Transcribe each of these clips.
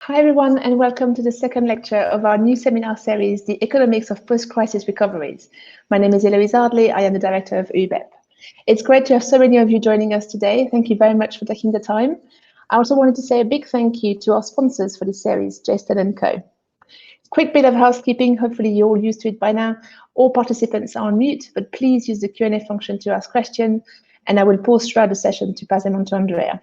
Hi everyone, and welcome to the second lecture of our new seminar series, The Economics of Post-Crisis Recoveries. My name is Eloise Ardley. I am the director of OUBEP. It's great to have so many of you joining us today. Thank you very much for taking the time. I also wanted to say a big thank you to our sponsors for this series, Jason & Co. Quick bit of housekeeping. Hopefully you're all used to it by now. All participants are on mute, but please use the Q&A function to ask questions, and I will pause throughout the session to pass them on to Andrea.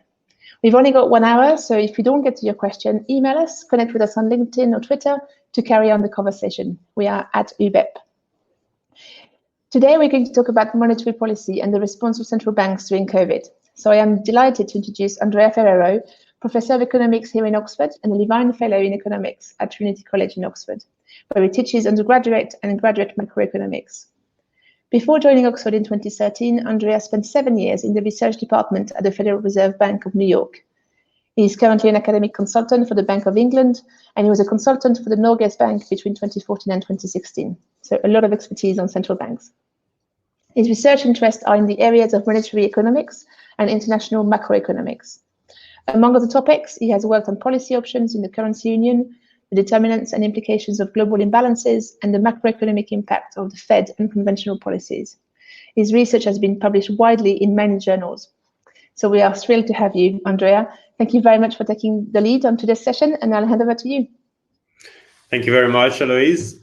We've only got 1 hour, so if you don't get to your question, email us, connect with us on LinkedIn or Twitter to carry on the conversation. We are at OUBEP. Today, we're going to talk about monetary policy and the response of central banks during COVID. So I am delighted to introduce Andrea Ferrero, Professor of Economics here in Oxford and a Levine Fellow in Economics at Trinity College in Oxford, where he teaches undergraduate and graduate macroeconomics. Before joining Oxford in 2013, Andrea spent 7 years in the research department at the Federal Reserve Bank of New York. He is currently an academic consultant for the Bank of England, and he was a consultant for the Norges Bank between 2014 and 2016. So a lot of expertise on central banks. His research interests are in the areas of monetary economics and international macroeconomics. Among other topics, he has worked on policy options in the currency union, the determinants and implications of global imbalances, and the macroeconomic impact of the Fed and conventional policies. His research has been published widely in many journals. So we are thrilled to have you, Andrea. Thank you very much for taking the lead on today's session, and I'll hand over to you. Thank you very much, Eloise.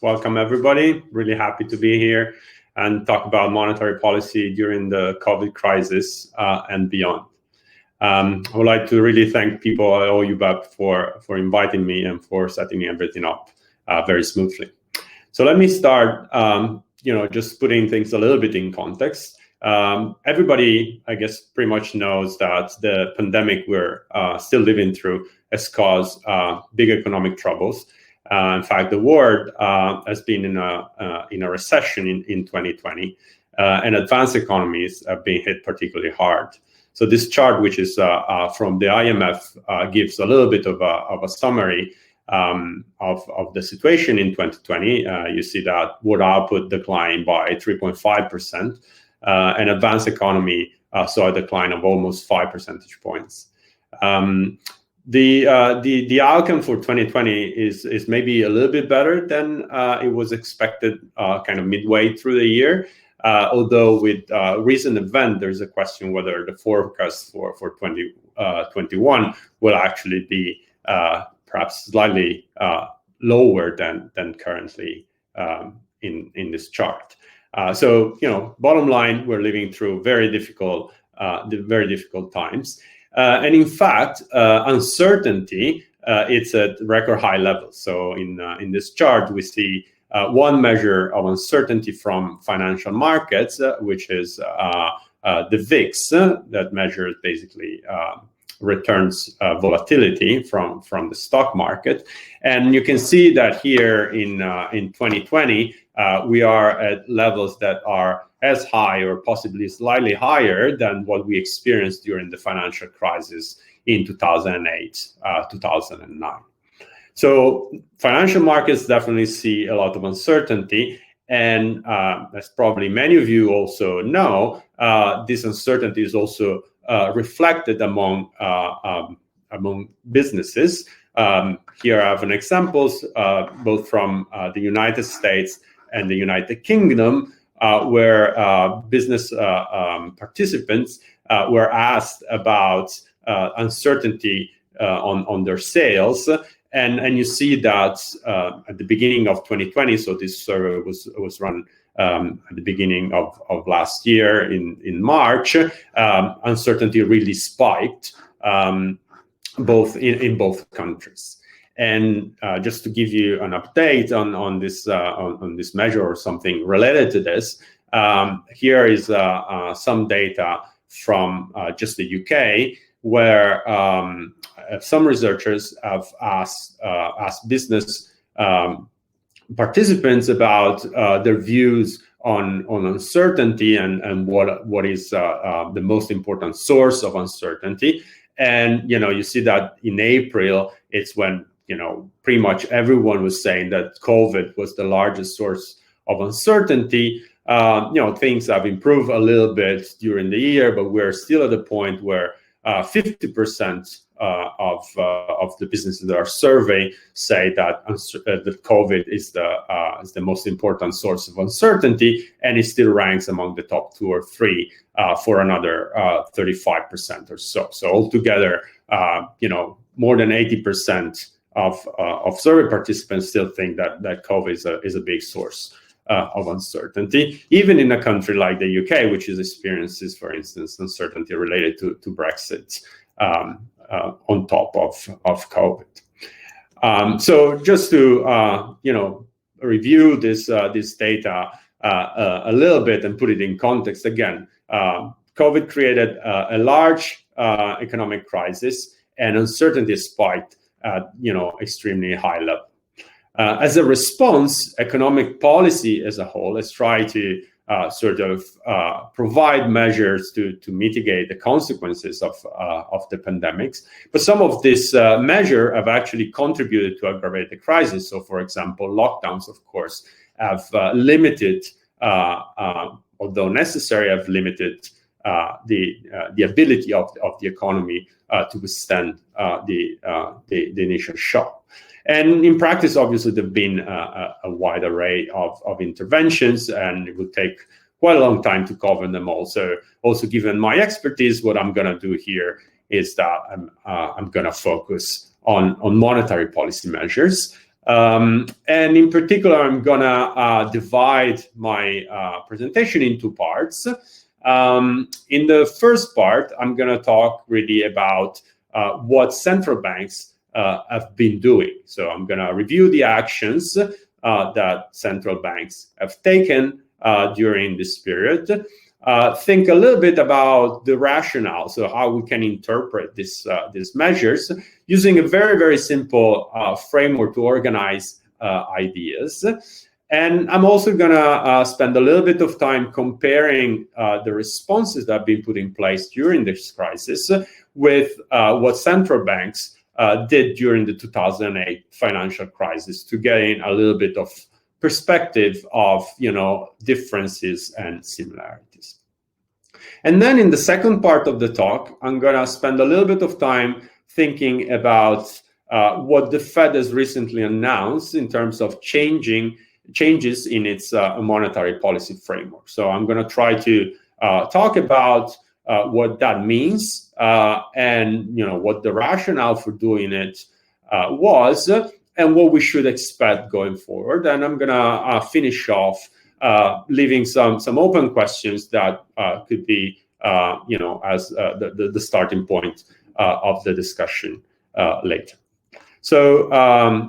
Welcome, everybody. Really happy to be here and talk about monetary policy during the COVID crisis and beyond. I would like to really thank people at OUBEP for inviting me and for setting everything up very smoothly. So let me start, just putting things a little bit in context. Everybody, I guess, pretty much knows that the pandemic we're still living through has caused big economic troubles. In fact, the world has been in a recession in 2020, and advanced economies have been hit particularly hard. So this chart, which is from the IMF, gives a little bit of a summary of the situation in 2020. You see that wood output declined by 3.5%, and advanced economy saw a decline of almost 5 percentage points. The outcome for 2020 is maybe a little bit better than it was expected kind of midway through the year. Although with recent event, there's a question whether the forecast for 2021 will actually be perhaps slightly lower than currently in this chart. So bottom line, we're living through very difficult times, and in fact, uncertainty it's at record high levels. So in this chart, we see one measure of uncertainty from financial markets, which is the VIX, that measures basically returns volatility from the stock market. And you can see that here in 2020, we are at levels that are as high or possibly slightly higher than what we experienced during the financial crisis in 2008, 2009. So financial markets definitely see a lot of uncertainty, and as probably many of you also know, this uncertainty is also reflected among businesses. Here I have an examples both from the United States and the United Kingdom, where business participants were asked about uncertainty on their sales. And you see that at the beginning of 2020, so this survey was run at the beginning of last year in March, uncertainty really spiked in both countries. And just to give you an update on this measure or something related to this, here is some data from just the UK, where some researchers have asked business participants about their views on uncertainty and what is the most important source of uncertainty. And you see that in April, it's when pretty much everyone was saying that COVID was the largest source of uncertainty. Things have improved a little bit during the year, but we're still at the point where 50% of the businesses that are surveyed say that that COVID is the most important source of uncertainty, and it still ranks among the top 2 or 3 for another 35% or so. So altogether, more than 80% of survey participants still think that COVID is a big source of uncertainty, even in a country like the UK, which experiences, for instance, uncertainty related to Brexit on top of COVID. So just to review this data a little bit and put it in context again, COVID created a large economic crisis, and uncertainty spiked at extremely high level. As a response, economic policy as a whole has tried to provide measures to mitigate the consequences of the pandemics. But some of these measures have actually contributed to aggravate the crisis. So, for example, lockdowns, of course, have limited, although necessary, have limited the ability of the economy to withstand the initial shock. And in practice, obviously, there have been a wide array of interventions, and it would take quite a long time to cover them all. So also, given my expertise, what I'm going to do here is that I'm going to focus on monetary policy measures. And in particular, I'm going to divide my presentation into 2 parts. In the first part, I'm going to talk really about what central banks have been doing. So I'm going to review the actions that central banks have taken during this period. Think a little bit about the rationale, so how we can interpret these measures using a very, very simple framework to organize ideas. And I'm also going to spend a little bit of time comparing the responses that have been put in place during this crisis with what central banks did during the 2008 financial crisis, to gain a little bit of perspective of differences and similarities. And then in the second part of the talk, I'm going to spend a little bit of time thinking about what the Fed has recently announced in terms of changes in its monetary policy framework. So I'm going to try to talk about what that means and what the rationale for doing it was, and what we should expect going forward. And I'm going to finish off leaving some open questions that could be as the starting point of the discussion later. So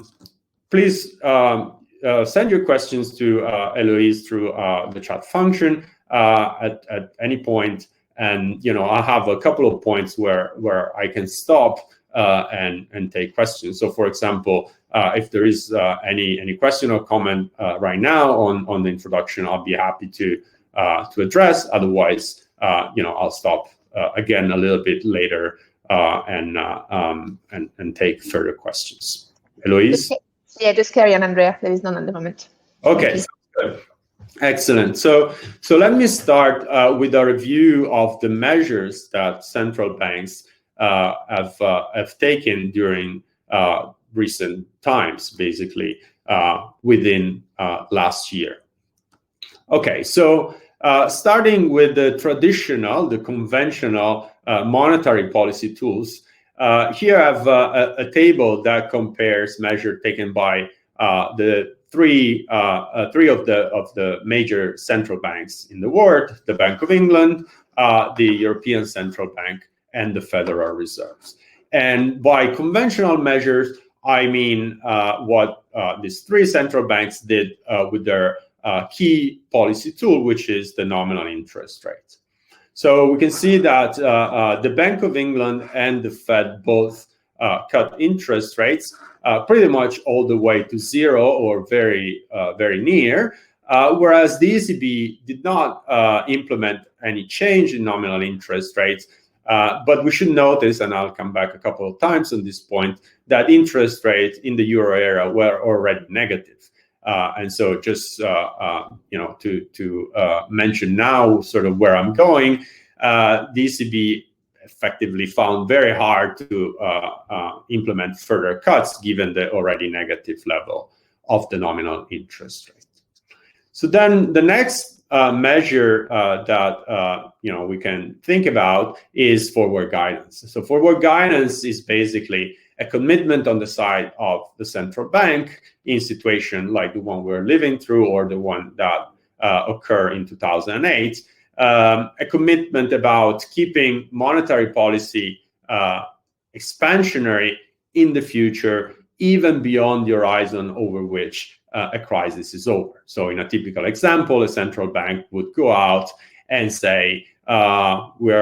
please send your questions to Eloise through the chat function at any point. And I have a couple of points where I can stop and take questions. So, for example, if there is any question or comment right now on the introduction, I'll be happy to address. Otherwise, I'll stop again a little bit later and take further questions. Eloise? Just carry on, Andrea. There is none at the moment. Okay. Good. Excellent. So let me start with a review of the measures that central banks have taken during recent times, basically within last year. Okay, so starting with the conventional monetary policy tools, here I have a table that compares measures taken by the three of the major central banks in the world: the Bank of England, the European Central Bank, and the Federal Reserves. And by conventional measures, I mean what these 3 central banks did with their key policy tool, which is the nominal interest rate. So we can see that the Bank of England and the Fed both cut interest rates pretty much all the way to 0 or very near, whereas the ECB did not implement any change in nominal interest rates. But we should notice, and I'll come back a couple of times on this point, that interest rates in the euro area were already negative. And so just to mention now sort of where I'm going, the ECB effectively found very hard to implement further cuts given the already negative level of the nominal interest rate. So then the next measure that we can think about is forward guidance. So forward guidance is basically a commitment on the side of the central bank in situation like the one we're living through or the one that occurred in 2008, a commitment about keeping monetary policy expansionary in the future, even beyond the horizon over which a crisis is over. So in a typical example, a central bank would go out and say, we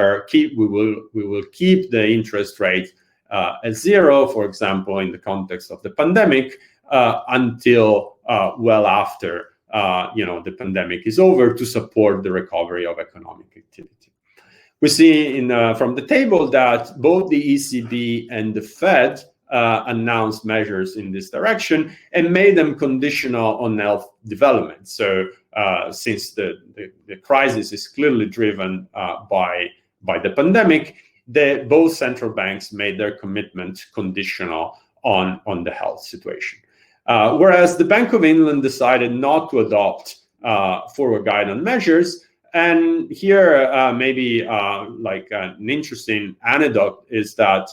will keep the interest rate at zero, for example, in the context of the pandemic, until well after the pandemic is over, to support the recovery of economic activity. We see from the table that both the ECB and the Fed announced measures in this direction and made them conditional on health development. So since the crisis is clearly driven by the pandemic, both central banks made their commitment conditional on the health situation. Whereas the Bank of England decided not to adopt forward guidance measures. And here, maybe like an interesting anecdote is that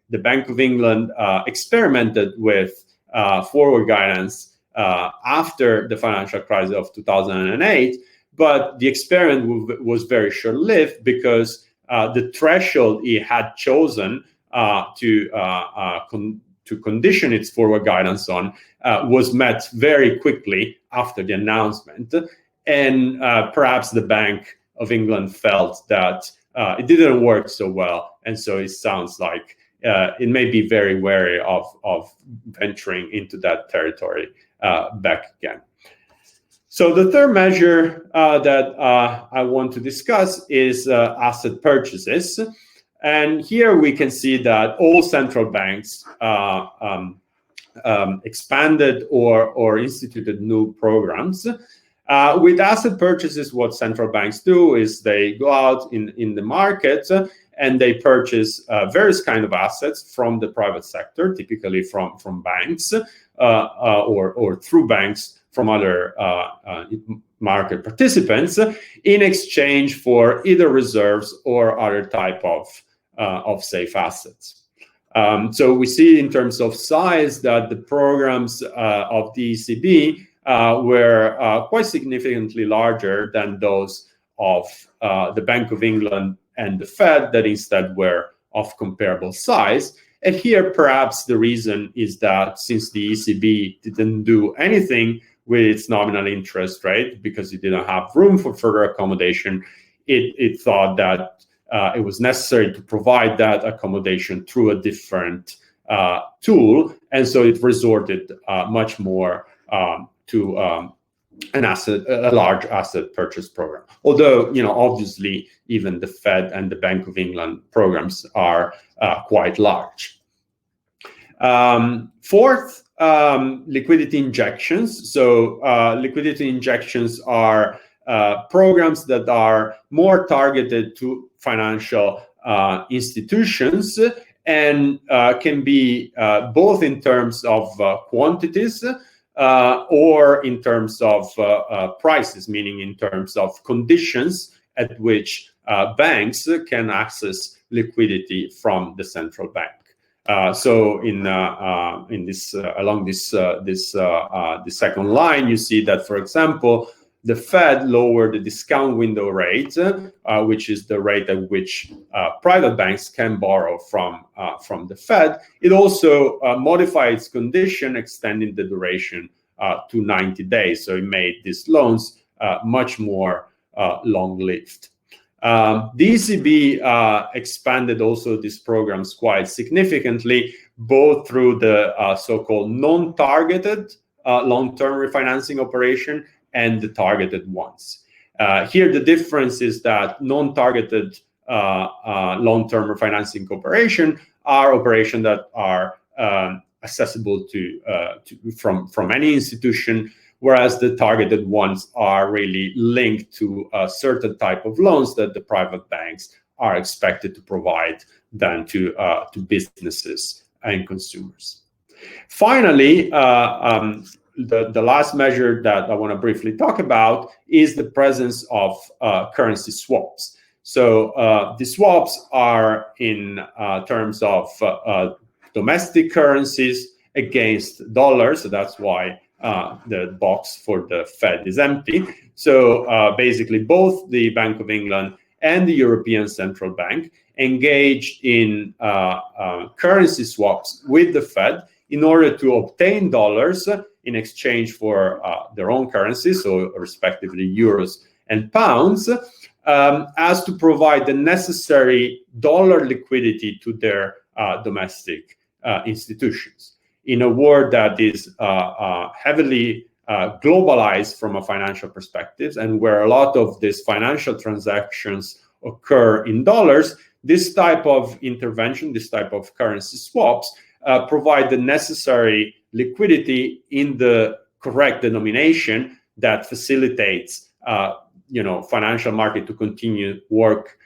the Bank of England experimented with forward guidance after the financial crisis of 2008, but the experiment was very short-lived because the threshold it had chosen to condition its forward guidance on was met very quickly after the announcement. And perhaps the Bank of England felt that it didn't work so well. And so it sounds like it may be very wary of venturing into that territory back again. So the third measure that I want to discuss is asset purchases. And here we can see that all central banks expanded or instituted new programs. With asset purchases, what central banks do is they go out in the market and they purchase various kinds of assets from the private sector, typically from banks or through banks from other market participants, in exchange for either reserves or other type of safe assets. So we see in terms of size that the programs of the ECB were quite significantly larger than those of the Bank of England and the Fed, that instead were of comparable size. And here, perhaps the reason is that since the ECB didn't do anything with its nominal interest rate because it didn't have room for further accommodation, it thought that it was necessary to provide that accommodation through a different tool. And so it resorted much more to a large asset purchase program. Although, obviously, even the Fed and the Bank of England programs are quite large. Fourth, liquidity injections. So liquidity injections are programs that are more targeted to financial institutions and can be both in terms of quantities or in terms of prices, meaning in terms of conditions at which banks can access liquidity from the central bank. So in this along this second line, you see that, for example, the Fed lowered the discount window rate, which is the rate at which private banks can borrow from the Fed. It also modified its condition, extending the duration to 90 days. So it made these loans much more long-lived. The ECB expanded also these programs quite significantly, both through the so-called non-targeted long-term refinancing operation and the targeted ones. Here, the difference is that non-targeted long-term refinancing operation are operations that are accessible from any institution, whereas the targeted ones are really linked to a certain type of loans that the private banks are expected to provide then to businesses and consumers. Finally, the last measure that I want to briefly talk about is the presence of currency swaps. So the swaps are in terms of domestic currencies against dollars. So that's why the box for the Fed is empty. So basically, both the Bank of England and the European Central Bank engage in currency swaps with the Fed in order to obtain dollars in exchange for their own currency, so respectively euros and pounds, as to provide the necessary dollar liquidity to their domestic institutions. In a world that is heavily globalized from a financial perspective, and where a lot of these financial transactions occur in dollars, this type of intervention, this type of currency swaps, provide the necessary liquidity in the correct denomination that facilitates, financial market to continue work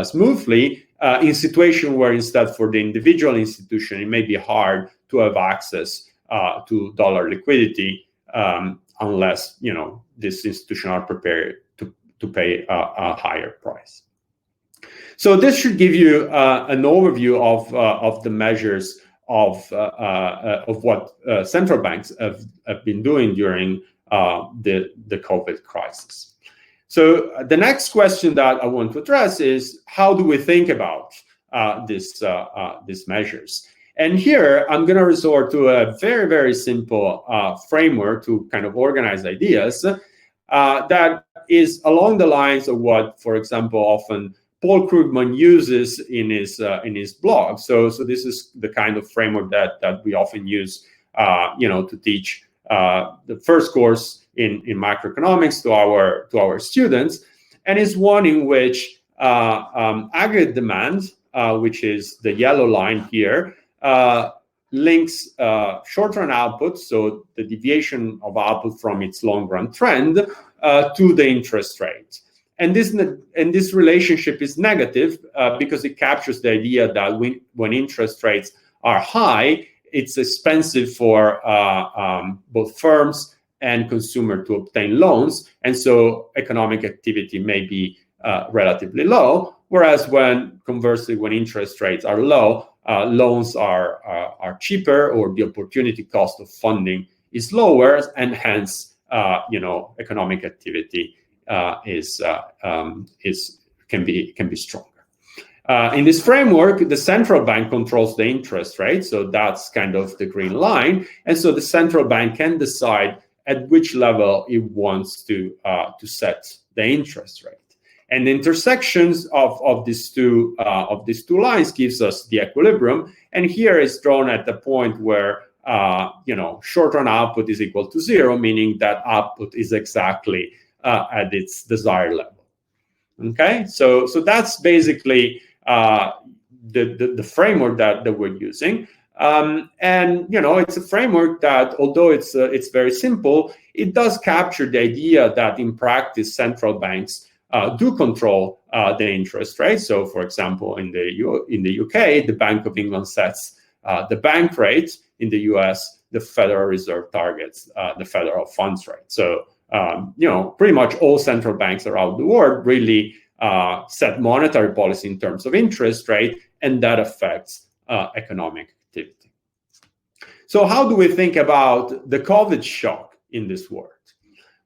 smoothly in situation where instead for the individual institution, it may be hard to have access to dollar liquidity unless, this institution are prepared to pay a higher price. So this should give you an overview of the measures of what central banks have been doing during the COVID crisis. So the next question that I want to address is, how do we think about these measures? And here I'm going to resort to a very, very simple framework to kind of organize ideas that is along the lines of what, for example, often Paul Krugman uses in his blog. So this is the kind of framework that we often use, to teach the first course in macroeconomics to our students, and is one in which aggregate demand, which is the yellow line here, links short-run output, so the deviation of output from its long-run trend, to the interest rate. And this relationship is negative because it captures the idea that when interest rates are high, it's expensive for both firms and consumer to obtain loans, and so economic activity may be relatively low. Whereas conversely, when interest rates are low, loans are cheaper, or the opportunity cost of funding is lower, and hence, economic activity can be stronger. In this framework, the central bank controls the interest rate, so that's kind of the green line, and so the central bank can decide at which level it wants to set the interest rate. And the intersections of these two lines gives us the equilibrium, and here is drawn at the point where short-run output is equal to 0, meaning that output is exactly at its desired level. Okay, so that's basically the framework that we're using, and it's a framework that, although it's very simple, it does capture the idea that in practice central banks do control the interest rate. So, for example, in the UK, the Bank of England sets the bank rate. In the US, the Federal Reserve targets the federal funds rate. So, pretty much all central banks around the world really set monetary policy in terms of interest rate, and that affects economic activity. So how do we think about the COVID shock in this world?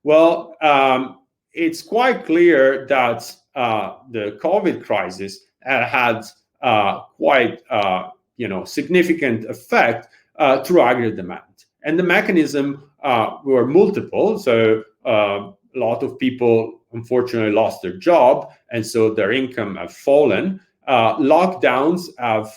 Well, it's quite clear that the COVID crisis had quite significant effect through aggregate demand. And the mechanism were multiple. So a lot of people unfortunately lost their job, and so their income have fallen. Lockdowns have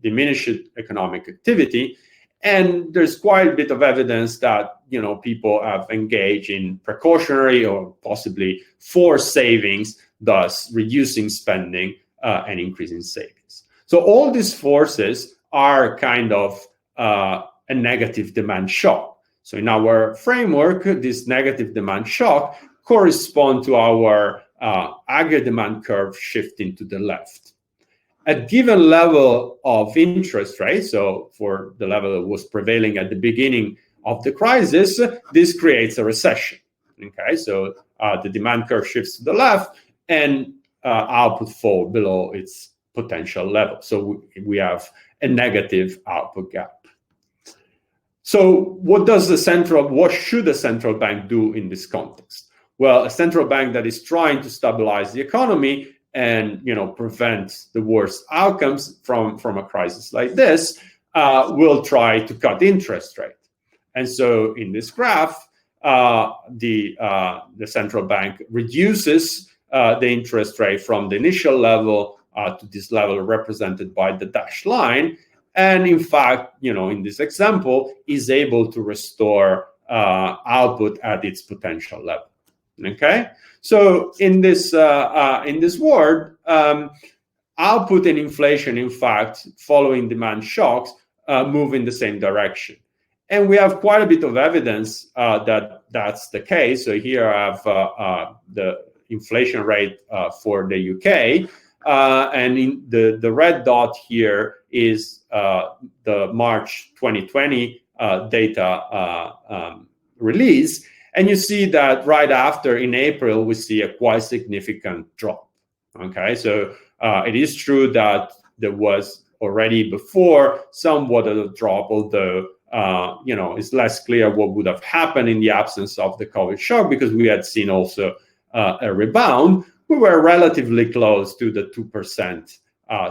diminished economic activity, and there's quite a bit of evidence that people have engaged in precautionary or possibly forced savings, thus reducing spending and increasing savings. So all these forces are kind of a negative demand shock. So in our framework, this negative demand shock correspond to our aggregate demand curve shifting to the left. At given level of interest rate, so for the level that was prevailing at the beginning of the crisis, this creates a recession. Okay, so the demand curve shifts to the left, and output fall below its potential level. So we have a negative output gap. So what should a central bank do in this context? Well, a central bank that is trying to stabilize the economy and prevent the worst outcomes from a crisis like this will try to cut interest rate. And so in this graph, the central bank reduces the interest rate from the initial level to this level represented by the dashed line, and in fact, in this example, is able to restore output at its potential level. Okay, so in this world, output and inflation, in fact, following demand shocks, move in the same direction. And we have quite a bit of evidence that that's the case. So here I have the inflation rate for the UK, and in the red dot here is the March 2020 data release. And you see that right after, in April, we see a quite significant drop. Okay, so it is true that there was already before somewhat of a drop, although it's less clear what would have happened in the absence of the COVID shock, because we had seen also a rebound. We were relatively close to the 2%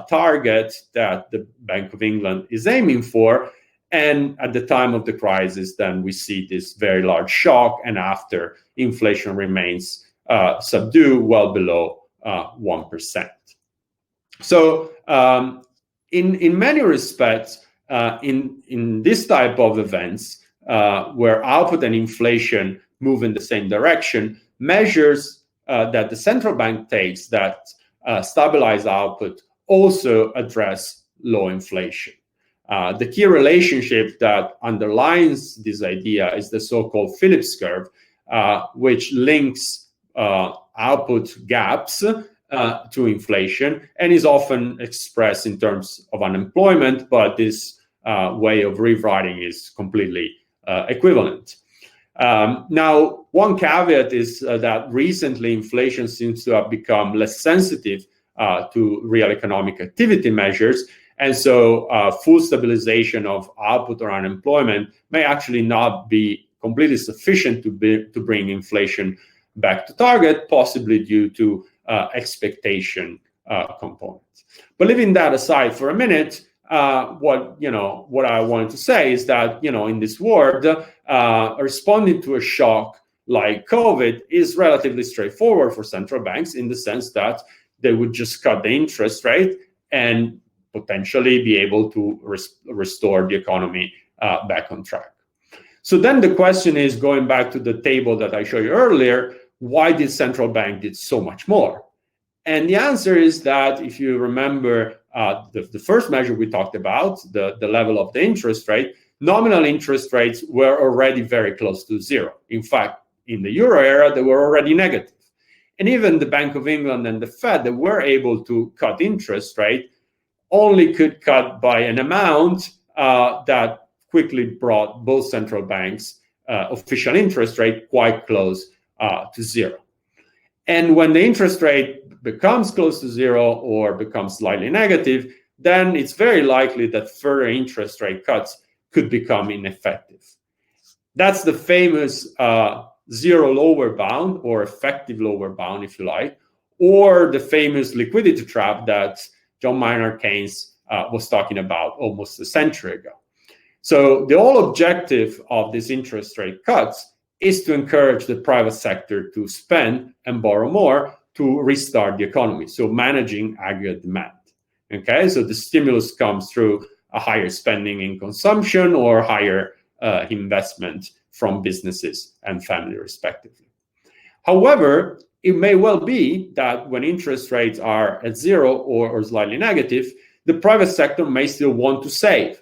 target that the Bank of England is aiming for. And at the time of the crisis, then we see this very large shock, and after, inflation remains subdued, well below 1%. So in many respects, in this type of events, where output and inflation move in the same direction, measures that the central bank takes that stabilize output also address low inflation. The key relationship that underlines this idea is the so-called Phillips curve, which links output gaps to inflation and is often expressed in terms of unemployment, but this way of rewriting is completely equivalent. Now, one caveat is that recently inflation seems to have become less sensitive to real economic activity measures. And so full stabilization of output or unemployment may actually not be completely sufficient to bring inflation back to target, possibly due to expectation components. But leaving that aside for a minute, what I wanted to say is that in this world, responding to a shock like COVID is relatively straightforward for central banks, in the sense that they would just cut the interest rate and potentially be able to restore the economy back on track. So then the question is, going back to the table that I showed you earlier, why did central bank did so much more? And the answer is that, if you remember the first measure we talked about, the level of the interest rate, nominal interest rates were already very close to zero. In fact, in the euro area, they were already negative. And even the Bank of England and the Fed, that were able to cut interest rate, only could cut by an amount that quickly brought both central banks' official interest rate quite close to zero. And when the interest rate becomes close to zero or becomes slightly negative, then it's very likely that further interest rate cuts could become ineffective. That's the famous zero lower bound, or effective lower bound, if you like, or the famous liquidity trap that John Maynard Keynes was talking about almost a century ago. So the whole objective of these interest rate cuts is to encourage the private sector to spend and borrow more to restart the economy, so managing aggregate demand. Okay, so the stimulus comes through a higher spending in consumption or higher investment from businesses and family, respectively. However, it may well be that when interest rates are at zero or slightly negative, the private sector may still want to save.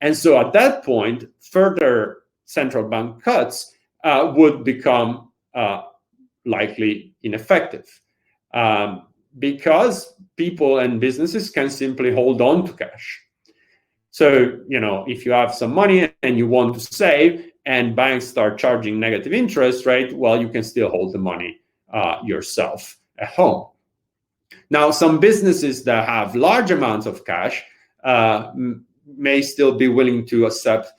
And so at that point, further central bank cuts would become likely ineffective. because people and businesses can simply hold on to cash. So, if you have some money and you want to save and banks start charging negative interest rate, well, you can still hold the money yourself at home. Now, some businesses that have large amounts of cash may still be willing to accept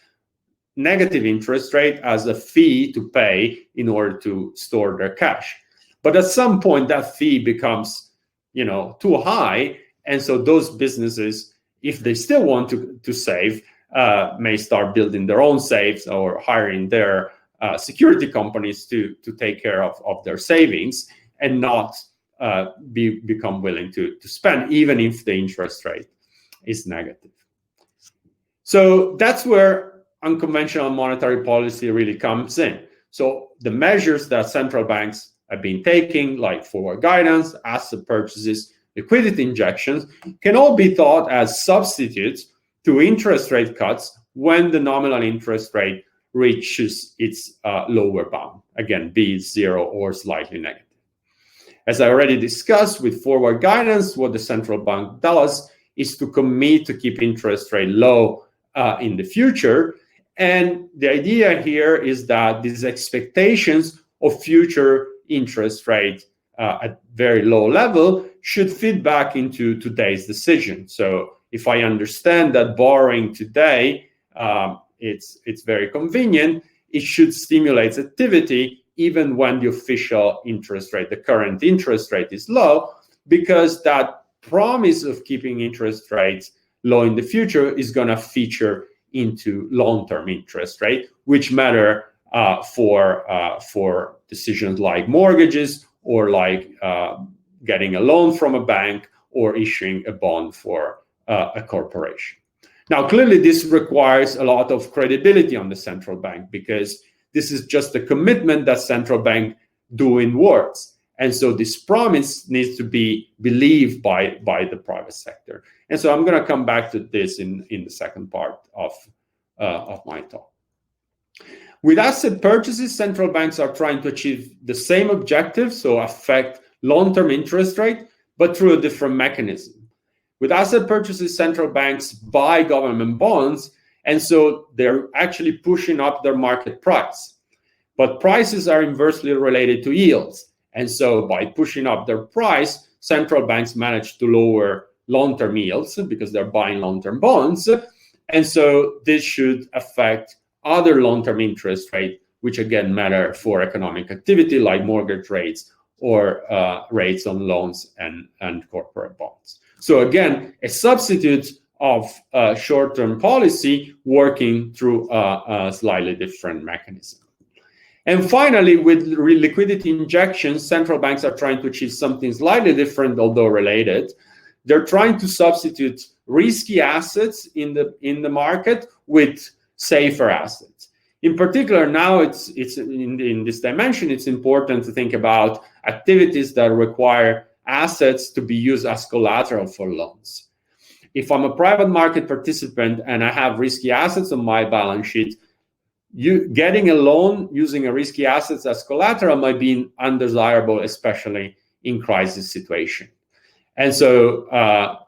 negative interest rate as a fee to pay in order to store their cash. But at some point, that fee becomes, too high. And so those businesses, if they still want to save, may start building their own safes or hiring their security companies to take care of their savings and not become willing to spend, even if the interest rate is negative. So that's where unconventional monetary policy really comes in. So the measures that central banks have been taking, like forward guidance, asset purchases, liquidity injections, can all be thought as substitutes to interest rate cuts when the nominal interest rate reaches its lower bound, again, be it zero or slightly negative. As I already discussed with forward guidance, what the central bank does is to commit to keep interest rate low in the future. And the idea here is that these expectations of future interest rate at very low level should feed back into today's decision. So if I understand that borrowing today, it's very convenient, it should stimulate activity even when the official interest rate, the current interest rate, is low, because that promise of keeping interest rates low in the future is going to feature into long-term interest rate, which matter for decisions like mortgages or like getting a loan from a bank or issuing a bond for a corporation. Now, clearly, this requires a lot of credibility on the central bank, because this is just a commitment that central bank do in words. And so this promise needs to be believed by the private sector. And so I'm going to come back to this in the second part of my talk. With asset purchases, central banks are trying to achieve the same objective, so affect long-term interest rate, but through a different mechanism. With asset purchases, central banks buy government bonds, and so they're actually pushing up their market price. But prices are inversely related to yields. And so by pushing up their price, central banks manage to lower long-term yields because they're buying long-term bonds. And so this should affect other long-term interest rates, which again matter for economic activity, like mortgage rates or rates on loans and corporate bonds. So again, a substitute of short-term policy working through a slightly different mechanism. And finally, with liquidity injections, central banks are trying to achieve something slightly different, although related. They're trying to substitute risky assets in the market with safer assets. In particular, now it's in this dimension, it's important to think about activities that require assets to be used as collateral for loans. If I'm a private market participant and I have risky assets on my balance sheet, getting a loan using a risky assets as collateral might be undesirable, especially in crisis situation. And so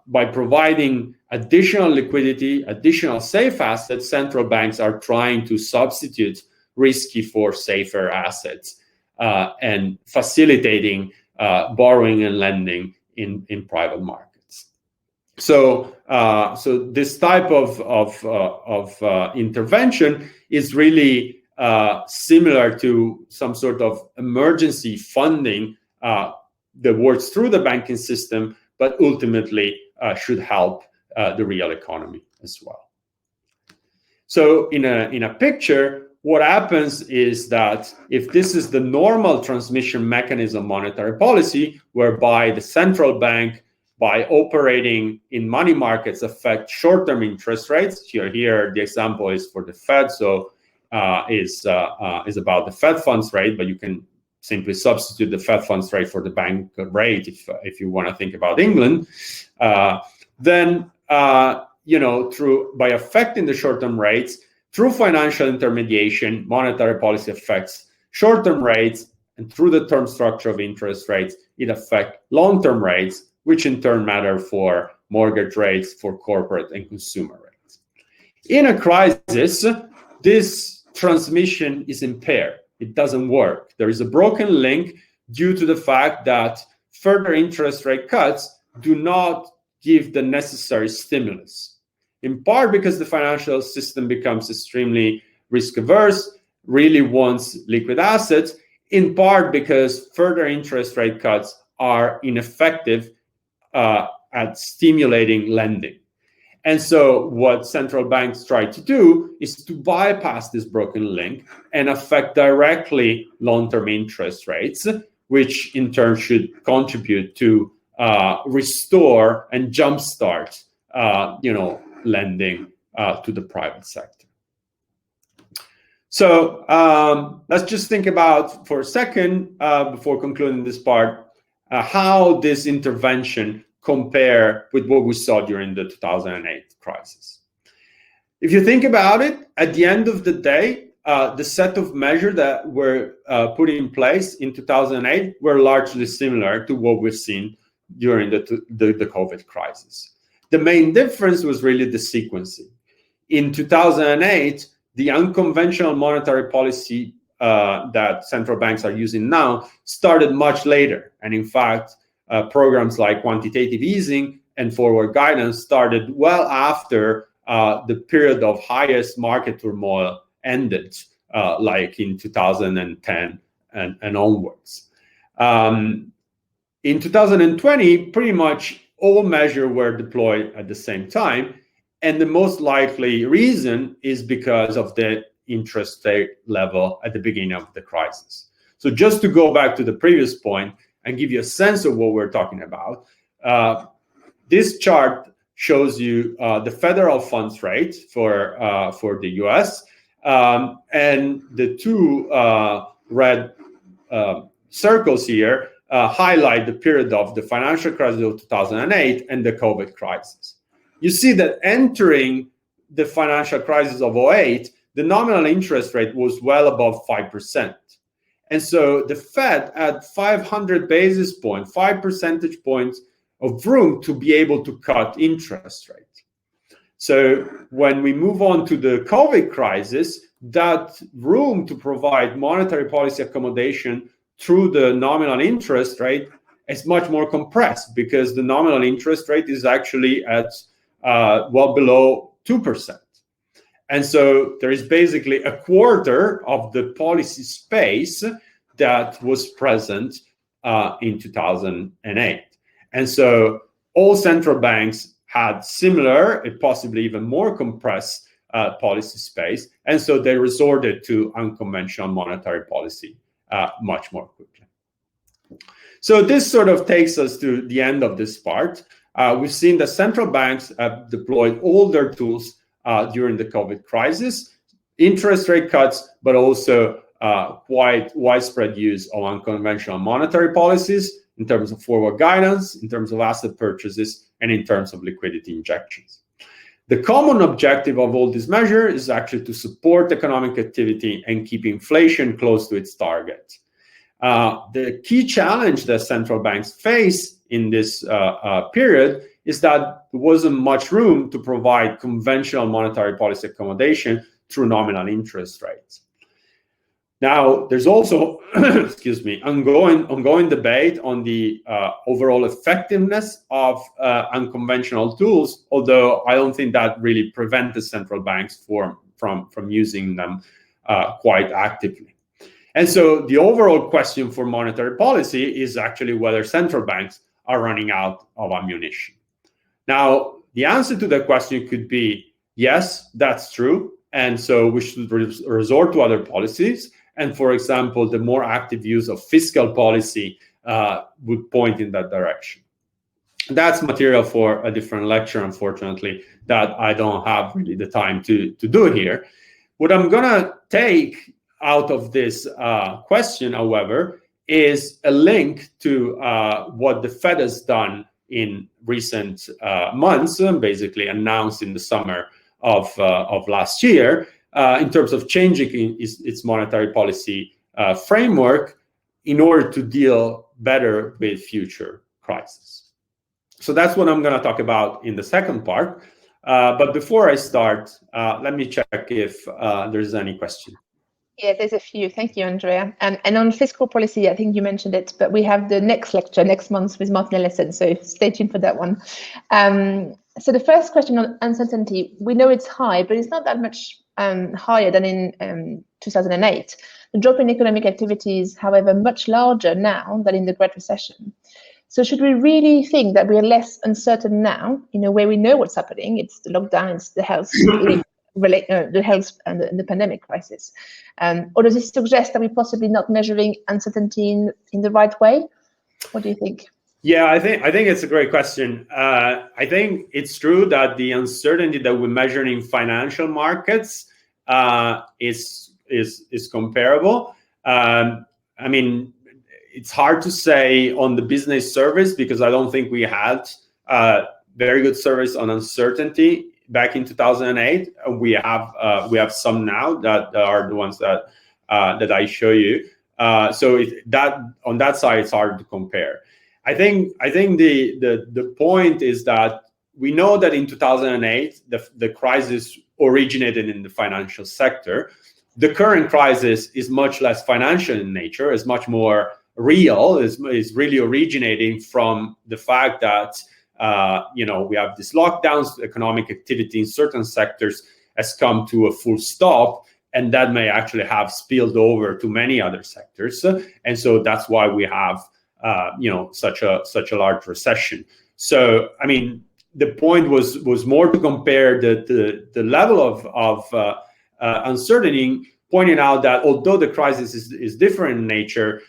by providing additional liquidity, additional safe assets, central banks are trying to substitute risky for safer assets and facilitating borrowing and lending in private markets. So this type of intervention is really similar to some sort of emergency funding that works through the banking system, but ultimately should help the real economy as well. So in a picture, what happens is that if this is the normal transmission mechanism monetary policy, whereby the central bank, by operating in money markets, affect short-term interest rates. Here the example is for the Fed, so is about the Fed funds rate, but you can simply substitute the Fed funds rate for the bank rate if you want to think about England. Then by affecting the short-term rates through financial intermediation, monetary policy affects short-term rates And through the term structure of interest rates, it affects long-term rates, which in turn matter for mortgage rates, for corporate and consumer rates. In a crisis, this transmission is impaired. It doesn't work. There is a broken link due to the fact that further interest rate cuts do not give the necessary stimulus, in part because the financial system becomes extremely risk averse, really wants liquid assets, in part because further interest rate cuts are ineffective at stimulating lending. And so what central banks try to do is to bypass this broken link and affect directly long-term interest rates, which in turn should contribute to restore and jumpstart lending to the private sector. So let's just think about for a second, before concluding this part, how this intervention compare with what we saw during the 2008 crisis. If you think about it, at the end of the day, the set of measures that were put in place in 2008 were largely similar to what we've seen during the COVID crisis. The main difference was really the sequencing. In 2008, the unconventional monetary policy that central banks are using now started much later. And in fact, programs like quantitative easing and forward guidance started well after the period of highest market turmoil ended, like in 2010 and onwards. In 2020, pretty much all measures were deployed at the same time. And the most likely reason is because of the interest rate level at the beginning of the crisis. So just to go back to the previous point and give you a sense of what we're talking about, this chart shows you the federal funds rate for the US, and the two red circles here highlight the period of the financial crisis of 2008 and the COVID crisis. You see that entering the financial crisis of 2008, the nominal interest rate was well above 5%. And so the Fed had 500 basis points, 5 percentage points of room to be able to cut interest rate. So when we move on to the COVID crisis, that room to provide monetary policy accommodation through the nominal interest rate is much more compressed, because the nominal interest rate is actually at well below 2%. And so there is basically a quarter of the policy space that was present in 2008. And so all central banks had similar, and possibly even more compressed policy space. And so they resorted to unconventional monetary policy much more quickly. So this sort of takes us to the end of this part. We've seen that central banks have deployed all their tools during the COVID crisis, interest rate cuts, but also quite widespread use of unconventional monetary policies in terms of forward guidance, in terms of asset purchases, and in terms of liquidity injections. The common objective of all these measures is actually to support economic activity and keep inflation close to its target. The key challenge that central banks face in this period is that there wasn't much room to provide conventional monetary policy accommodation through nominal interest rates. Now, there's also, ongoing debate on the overall effectiveness of unconventional tools, although I don't think that really prevented central banks from using them quite actively. And so the overall question for monetary policy is actually whether central banks are running out of ammunition. Now, the answer to that question could be, yes, that's true. And so we should resort to other policies. And for example, the more active use of fiscal policy would point in that direction. That's material for a different lecture, unfortunately, that I don't have really the time to do here. What I'm going to take out of this question, however, is a link to what the Fed has done in recent months, basically announced in the summer of last year, in terms of changing its monetary policy framework, in order to deal better with future crises. So that's what I'm going to talk about in the second part. But before I start, let me check if there's any question. Yeah, there's a few. Thank you, Andrea. And on fiscal policy, I think you mentioned it, but we have the next lecture next month with Martin Ellison, so stay tuned for that one. So the first question on uncertainty, we know it's high, but it's not that much higher than in 2008. The drop in economic activity is, however, much larger now than in the Great Recession. So should we really think that we are less uncertain now, in a way we know what's happening? It's the lockdown, it's the health, the health and the pandemic crisis. Or does this suggest that we're possibly not measuring uncertainty in the right way? What do you think? Yeah, I think it's a great question. I think it's true that the uncertainty that we measure in financial markets is comparable. I mean, it's hard to say on the business service because I don't think we had very good service on uncertainty back in 2008. We have some now that are the ones that I show you. So that on that side, it's hard to compare. I think the point is that we know that in 2008 the crisis originated in the financial sector. The current crisis is much less financial in nature, is much more real, is really originating from the fact that we have these lockdowns, economic activity in certain sectors has come to a full stop, and that may actually have spilled over to many other sectors, and so that's why we have such a large recession. So I mean, the point was more to compare the level of uncertainty, pointing out that although the crisis is different in nature,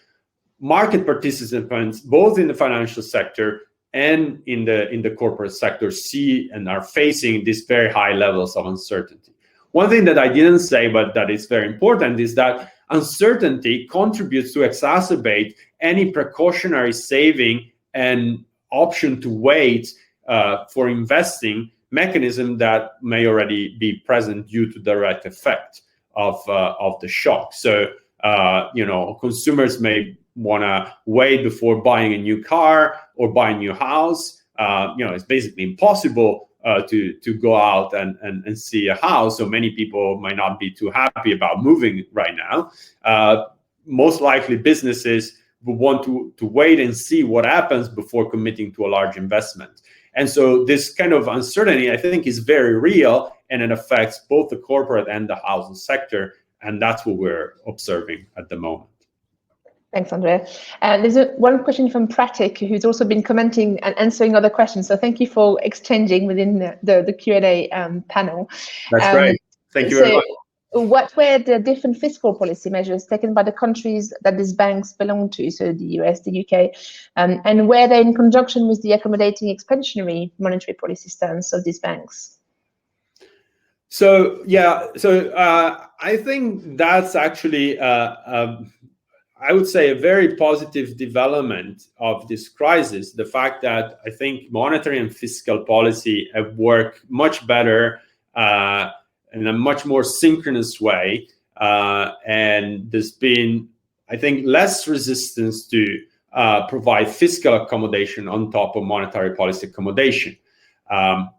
market participants, both in the financial sector and in the corporate sector, see and are facing these very high levels of uncertainty. One thing that I didn't say, but that is very important, is that uncertainty contributes to exacerbate any precautionary saving and option to wait for investing mechanism that may already be present due to the direct effect of the shock. So consumers may want to wait before buying a new car or buying a new house. It's basically impossible to go out and see a house. So many people might not be too happy about moving right now. Most likely businesses will want to wait and see what happens before committing to a large investment. And so this kind of uncertainty, I think, is very real, and it affects both the corporate and the housing sector. And that's what we're observing at the moment. Thanks, Andrea. There's one question from Pratik, who's also been commenting and answering other questions. So thank you for exchanging within the Q&A panel. That's great. Thank you very much. What were the different fiscal policy measures taken by the countries that these banks belong to, so the US, the UK, and were they in conjunction with the accommodating expansionary monetary policy stance of these banks? So I think that's actually I would say a very positive development of this crisis. The fact that I think monetary and fiscal policy have worked much better in a much more synchronous way, and there's been, I think, less resistance to provide fiscal accommodation on top of monetary policy accommodation. I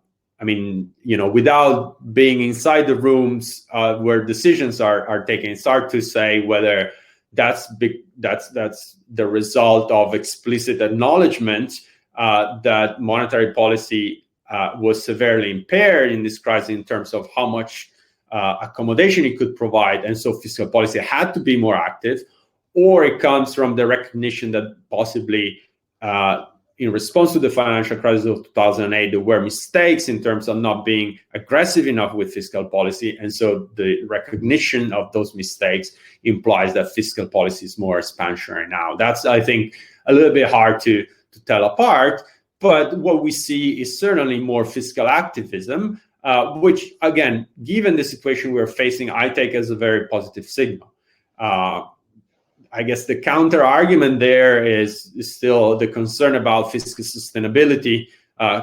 mean, without being inside the rooms where decisions are taken, it's hard to say whether that's the result of explicit acknowledgement that monetary policy was severely impaired in this crisis in terms of how much accommodation it could provide, and so fiscal policy had to be more active, or it comes from the recognition that possibly in response to the financial crisis of 2008, there were mistakes in terms of not being aggressive enough with fiscal policy. And so the recognition of those mistakes implies that fiscal policy is more expansionary now. That's, I think, a little bit hard to tell apart. But what we see is certainly more fiscal activism, which, again, given the situation we're facing, I take as a very positive signal. I guess the counter argument there is still the concern about fiscal sustainability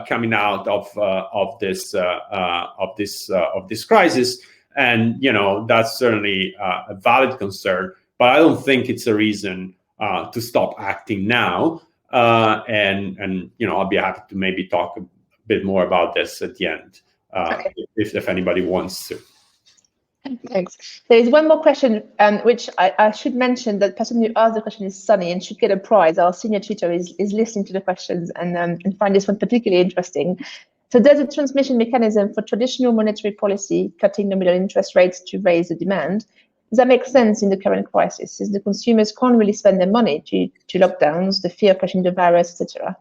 coming out of this crisis, and that's certainly a valid concern. But I don't think it's a reason to stop acting now. And I'll be happy to maybe talk a bit more about this at the end, Okay. if anybody wants to. Thanks. There is one more question, which I should mention that the person who asked the question is Sunny and should get a prize. Our senior tutor is listening to the questions and find this one particularly interesting. So there's a transmission mechanism for traditional monetary policy, cutting nominal interest rates to raise the demand. Does that make sense in the current crisis, since the consumers can't really spend their money due to lockdowns, the fear of catching the virus, etc.?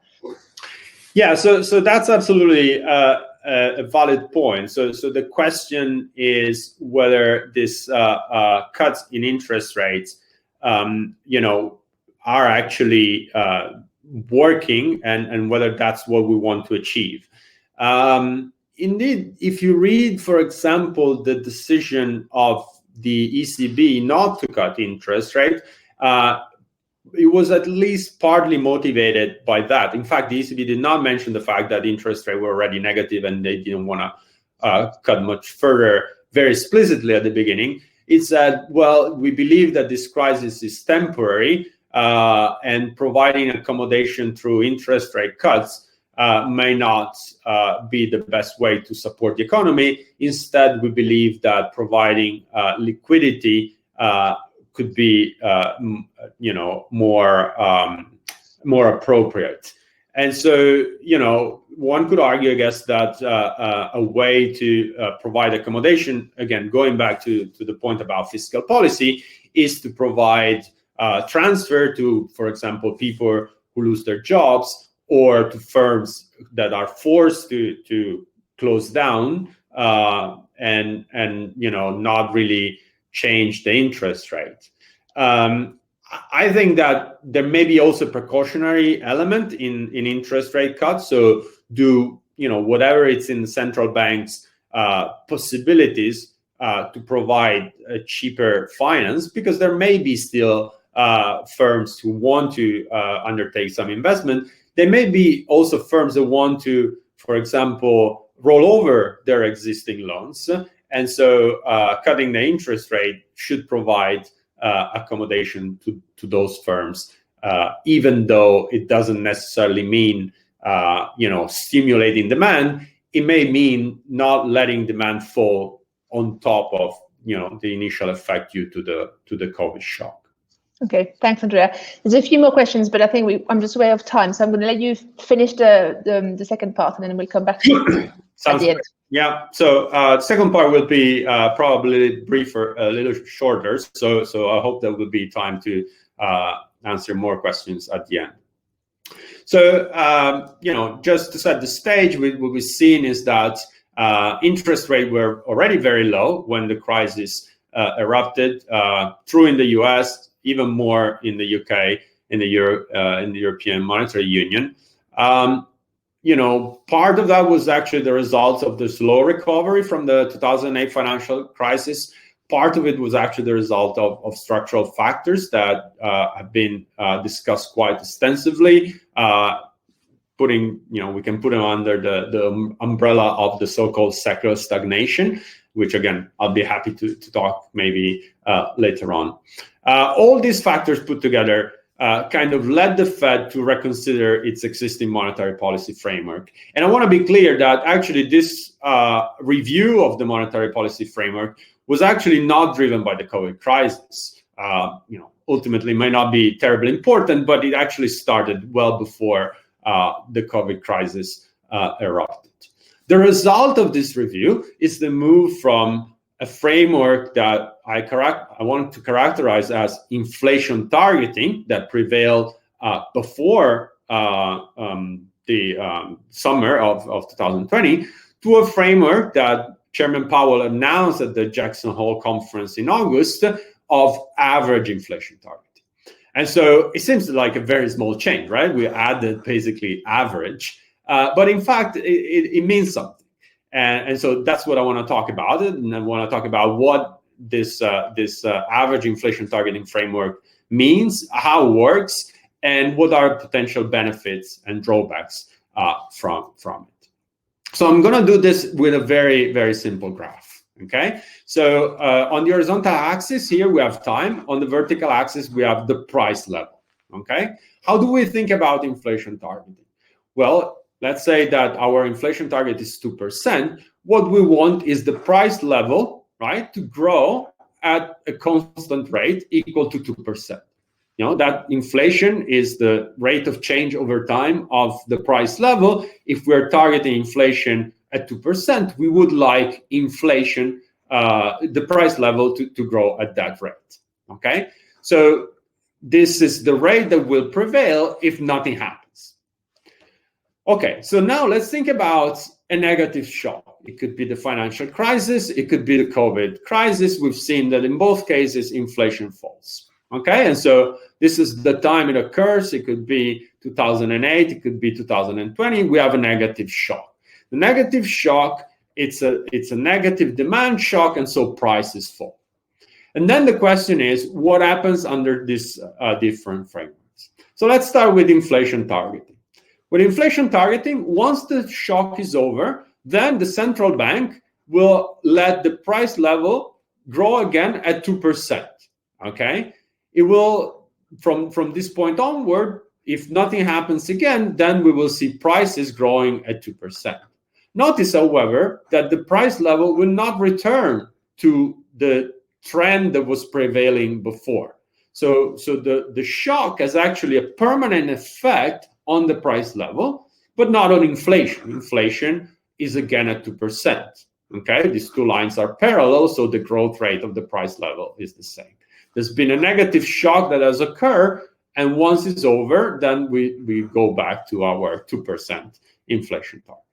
Yeah, so that's absolutely a valid point. So the question is whether this cuts in interest rates, are actually working, and whether that's what we want to achieve. Indeed, if you read, for example, the decision of the ECB not to cut interest rate, it was at least partly motivated by that. In fact, the ECB did not mention the fact that interest rates were already negative and they didn't want to cut much further very explicitly at the beginning. It said, well, we believe that this crisis is temporary, and providing accommodation through interest rate cuts may not be the best way to support the economy. Instead, we believe that providing liquidity could be, more appropriate. And so, one could argue, I guess, that a way to provide accommodation, again, going back to the point about fiscal policy, is to provide transfer to, for example, people who lose their jobs, or to firms that are forced to close down and not really change the interest rate. I think that there may be also a precautionary element in interest rate cuts. So do whatever it's in the central bank's possibilities to provide a cheaper finance, because there may be still firms who want to undertake some investment. There may be also firms that want to, for example, roll over their existing loans. And so cutting the interest rate should provide accommodation to those firms, even though it doesn't necessarily mean stimulating demand. It may mean not letting demand fall on top of the initial effect due to the COVID shock. Okay, thanks, Andrea. There's a few more questions, but I think I'm just way off time, so I'm going to let you finish the second part, and then we'll come back to it at the end. Yeah. So the second part will be probably briefer, a little shorter. So I hope there will be time to answer more questions at the end. So just to set the stage, what we've seen is that interest rates were already very low when the crisis erupted. True in the US. Even more in the UK, in the European Monetary Union. Part of that was actually the result of the slow recovery from the 2008 financial crisis. Part of it was actually the result of structural factors that have been discussed quite extensively. We can put them under the umbrella of the so-called secular stagnation, which again, I'll be happy to talk maybe later on. All these factors put together kind of led the Fed to reconsider its existing monetary policy framework. And I want to be clear that actually this review of the monetary policy framework was actually not driven by the COVID crisis. Ultimately may not be terribly important, but it actually started well before the COVID crisis erupted. The result of this review is the move from a framework that I want to characterize as inflation targeting that prevailed before the summer of 2020 to a framework that Chairman Powell announced at the Jackson Hole conference in August of average inflation targeting. And so it seems like a very small change, right? We added basically average, but in fact, it means something. And so that's what I want to talk about it. And I want to talk about what this average inflation targeting framework means, how it works, and what are potential benefits and drawbacks from it. So I'm going to do this with a very, very simple graph. Okay. So on the horizontal axis here, we have time. On the vertical axis, we have the price level. okay? How do we think about inflation targeting? Well, let's say that our inflation target is 2%. What we want is the price level, right, to grow at a constant rate equal to 2%. You know, that inflation is the rate of change over time of the price level. If we're targeting inflation at 2%, we would like inflation, the price level to grow at that rate, okay? So this is the rate that will prevail if nothing happens. Okay, so now let's think about a negative shock. It could be the financial crisis, it could be the COVID crisis. We've seen that in both cases, inflation falls. Okay, and so this is the time it occurs. It could be 2008, it could be 2020. We have a negative shock. The negative shock, it's a negative demand shock, and so prices fall. And then the question is, what happens under these different frameworks? So let's start with inflation targeting. With inflation targeting, once the shock is over, then the central bank will let the price level grow again at 2%, okay? It will, from this point onward, if nothing happens again, then we will see prices growing at 2%. Notice, however, that the price level will not return to the trend that was prevailing before. So the shock has actually a permanent effect on the price level, but not on inflation. Inflation is again at 2%. Okay, these two lines are parallel, so the growth rate of the price level is the same. There's been a negative shock that has occurred, and once it's over, then we go back to our 2% inflation target.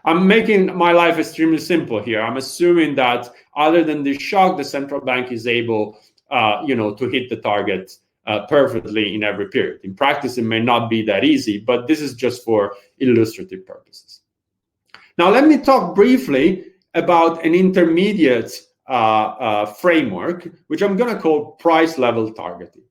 I'm making my life extremely simple here. I'm assuming that other than this shock, the central bank is able to hit the target perfectly in every period. In practice, it may not be that easy, but this is just for illustrative purposes. Now, let me talk briefly about an intermediate framework, which I'm going to call price level targeting.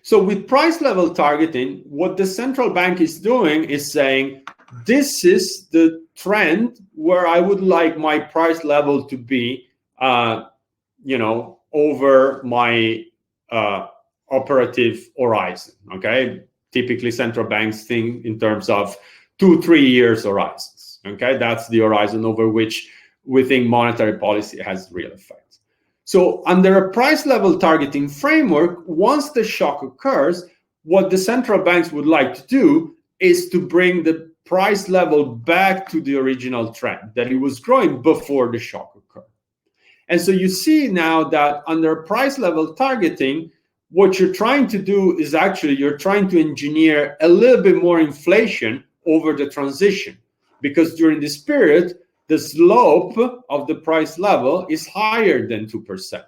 So with price level targeting, what the central bank is doing is saying, this is the trend where I would like my price level to be, over my operative horizon, okay? Typically, central banks think in terms of 2-3 years horizons, okay? That's the horizon over which we think monetary policy has real effect. So under a price level targeting framework, once the shock occurs, what the central banks would like to do is to bring the price level back to the original trend that it was growing before the shock occurred. And so you see now that under price level targeting, what you're trying to do is actually you're trying to engineer a little bit more inflation over the transition, because during this period, the slope of the price level is higher than 2%,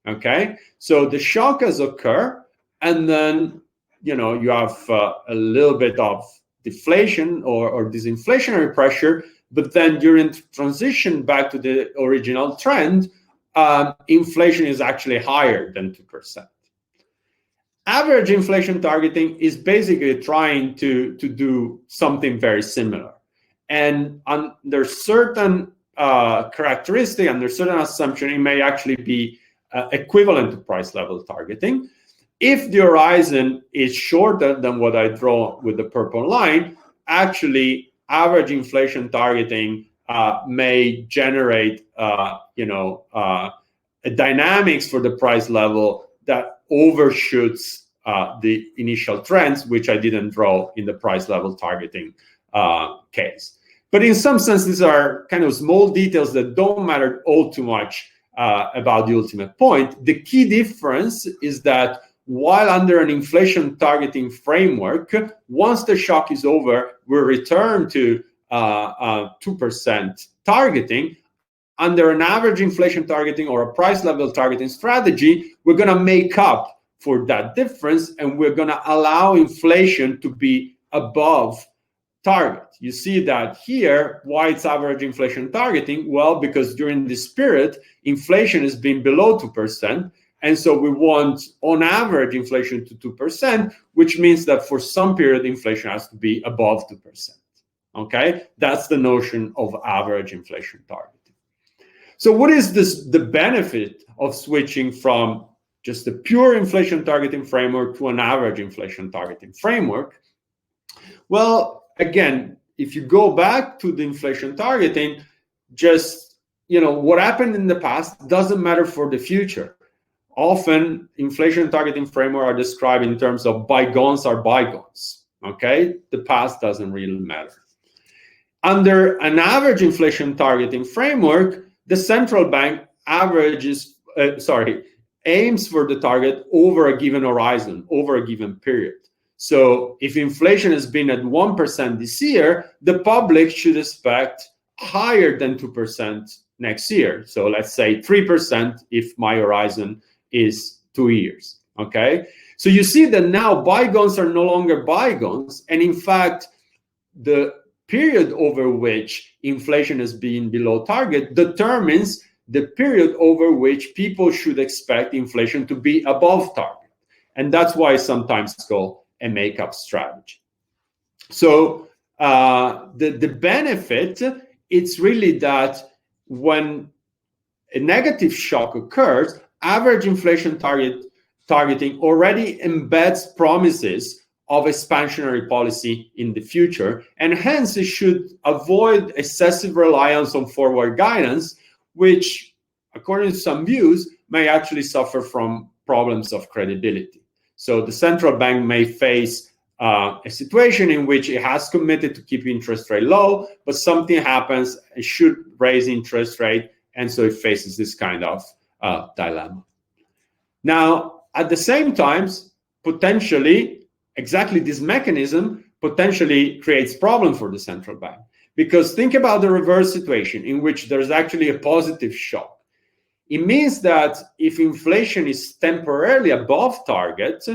okay? So the shock has occurred, and then, you have a little bit of deflation or disinflationary pressure, but then during transition back to the original trend, inflation is actually higher than 2%. Average inflation targeting is basically trying to do something very similar. And under certain characteristic, under certain assumption, it may actually be equivalent to price level targeting. If the horizon is shorter than what I draw with the purple line, actually average inflation targeting may generate dynamics for the price level that overshoots the initial trends, which I didn't draw in the price level targeting case. But in some sense, these are kind of small details that don't matter all too much about the ultimate point. The key difference is that while under an inflation targeting framework, once the shock is over, we return to 2% targeting. Under an average inflation targeting or a price level targeting strategy, we're going to make up for that difference, and we're going to allow inflation to be above target. You see that here. Why it's average inflation targeting? Well, because during this period, inflation has been below 2%. And so we want, on average, inflation to 2%, which means that for some period, inflation has to be above 2%. Okay? That's the notion of average inflation targeting. So what is the benefit of switching from just a pure inflation targeting framework to an average inflation targeting framework? Well, again, if you go back to the inflation targeting, just, what happened in the past doesn't matter for the future. Often inflation targeting framework are described in terms of bygones are bygones, okay? The past doesn't really matter. Under an average inflation targeting framework, the central bank aims for the target over a given horizon, over a given period. So if inflation has been at 1% this year, the public should expect higher than 2% next year. So let's say 3% if my horizon is 2 years, okay? So you see that now bygones are no longer bygones, and in fact, the period over which inflation has been below target determines the period over which people should expect inflation to be above target. And that's why it's sometimes called a make-up strategy. So the benefit, it's really that when a negative shock occurs, average inflation targeting already embeds promises of expansionary policy in the future, and hence it should avoid excessive reliance on forward guidance, which, according to some views, may actually suffer from problems of credibility. So the central bank may face a situation in which it has committed to keep interest rate low, but something happens, it should raise interest rate, and so it faces this kind of dilemma. Now, at the same time, potentially, exactly this mechanism potentially creates problem for the central bank. Because think about the reverse situation in which there's actually a positive shock. It means that if inflation is temporarily above target,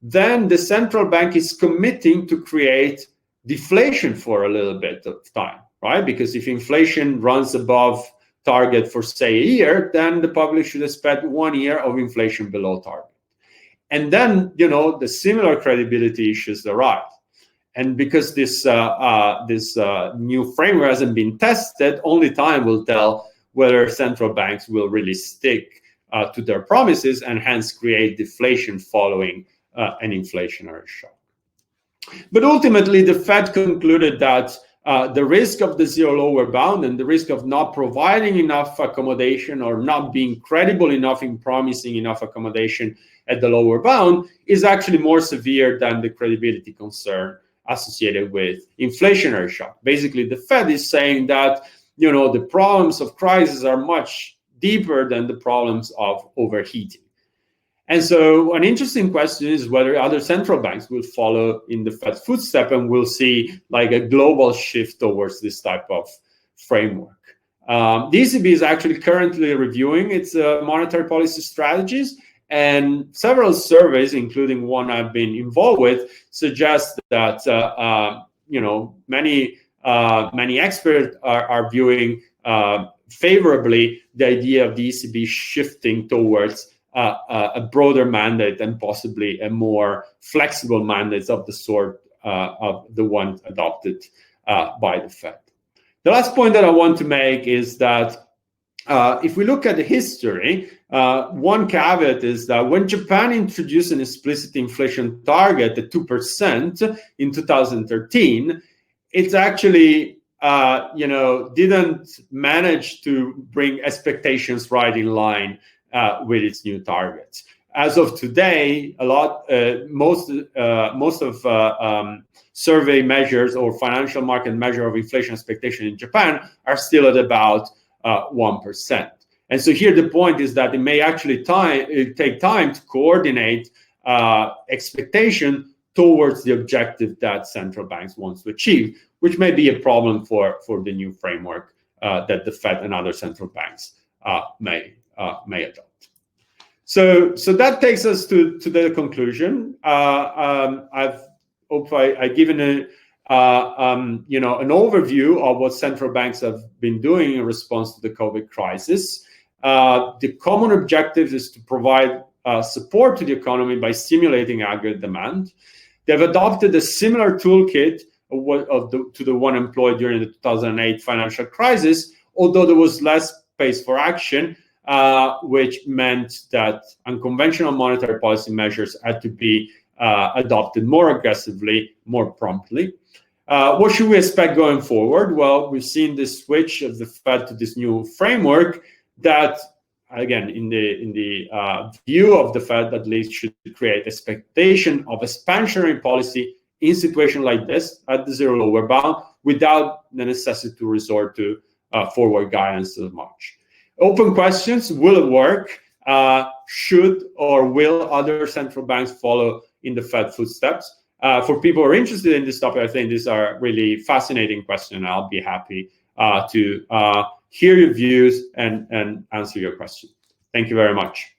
then the central bank is committing to create deflation for a little bit of time, right? Because if inflation runs above target for, say, a year, then the public should expect 1 year of inflation below target. And then, the similar credibility issues arise. And because this new framework hasn't been tested, only time will tell whether central banks will really stick to their promises and hence create deflation following an inflationary shock. But ultimately, the Fed concluded that the risk of the zero lower bound and the risk of not providing enough accommodation or not being credible enough in promising enough accommodation at the lower bound is actually more severe than the credibility concern associated with inflationary shock. Basically, the Fed is saying that, the problems of crisis are much deeper than the problems of overheating. And so an interesting question is whether other central banks will follow in the Fed's footstep and we'll see like a global shift towards this type of framework. The ECB is actually currently reviewing its monetary policy strategies, and several surveys, including one I've been involved with, suggest that many experts are viewing favorably the idea of the ECB shifting towards a broader mandate and possibly a more flexible mandate of the sort of the one adopted by the Fed. The last point that I want to make is that if we look at the history, one caveat is that when Japan introduced an explicit inflation target at 2% in 2013, it's actually didn't manage to bring expectations right in line with its new targets. As of today, most of survey measures or financial market measure of inflation expectation in Japan are still at about 1%. And so here the point is that it may actually take time to coordinate expectation towards the objective that central banks want to achieve, which may be a problem for the new framework that the Fed and other central banks may adopt. So that takes us to the conclusion. I've given an overview of what central banks have been doing in response to the COVID crisis. The common objective is to provide support to the economy by stimulating aggregate demand. They've adopted a similar toolkit to the one employed during the 2008 financial crisis, although there was less space for action. which meant that unconventional monetary policy measures had to be adopted more aggressively, more promptly. What should we expect going forward? Well, we've seen this switch of the Fed to this new framework that, again, in the view of the Fed, at least, should create expectation of expansionary policy in situations like this at the zero lower bound without the necessity to resort to forward guidance as much. Open questions: will it work? Should or will other central banks follow in the Fed footsteps? For people who are interested in this topic, I think these are really fascinating questions. I'll be happy to hear your views and answer your questions. Thank you very much.